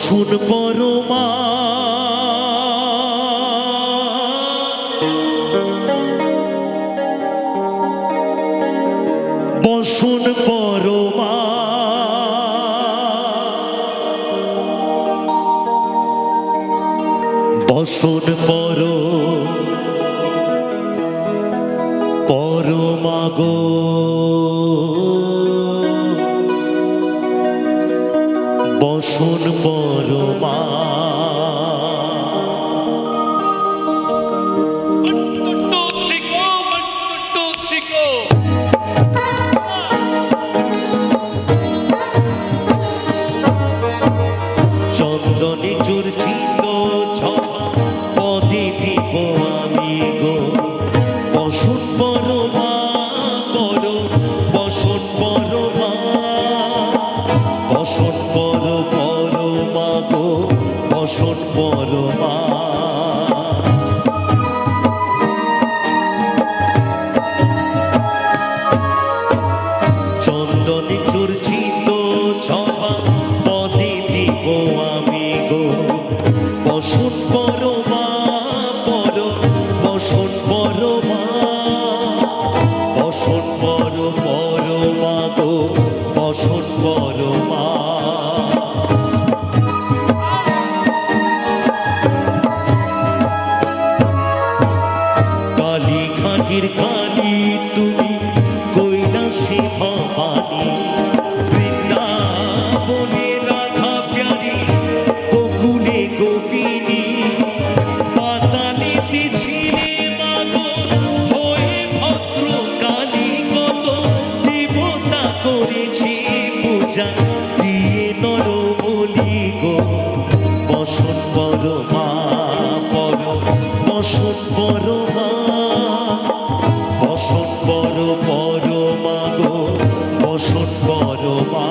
বসুন পরমা বসুন পরমা বসুন পরমা গো বসুন পরমা চন্দনে চূর্চিত পদে দিব আমি গো বসুন পরমা বসুন পরমা বসুন পরমা গো বসুন পরমা চন্দনে চূর্চিত ছবা পদে দিব আমি গো বসুন পরমা বসুন পরমা বসুন পরমা গো বসুন পরমা কালী ঘাটির কালী তুমি কৈলাসী ভবানী বৃন্দাবনে রাধা প্যারী বকুলে গোপিনী পাতালেতে ছিলে মাগো হয়ে ভদ্র কালী কত দেবতা করেছি পূজা দিয়ে নরবলি গো বসুন পরমা বসুন পরমা বসুন পরমা গো বসুন পরমা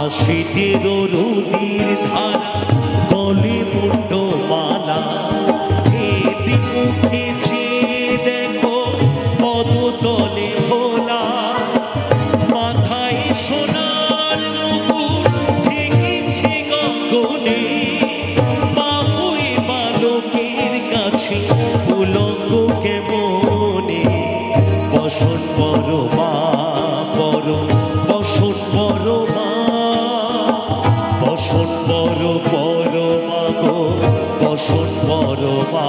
আশিতের রুদির ধারা গলে মুন্ড মালা হেঁটে মুখে চেয়ে দেখো পদতলে ভোলা মাথায় সোনার মুকুট ঠেকেছে গগনে মা হয়ে বালকের কাছে উলঙ্গ কেমনে বসুন পরমা বসুন পরমা বসুন পরমা গো বসুন পরমা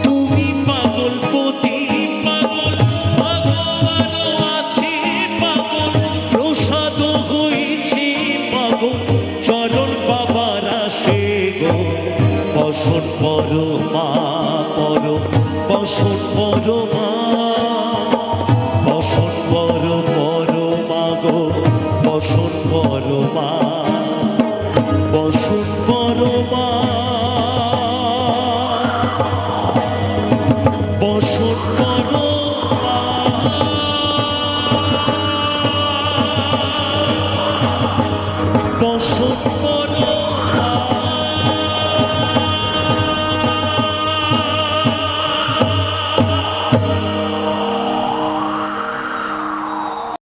তুমি পাগলপতি পাগল আরো আছে পাগল প্রসাদ হয়েছে পাগল চরণ বাবার আসে গো বসুন পরমা বসুন পরমা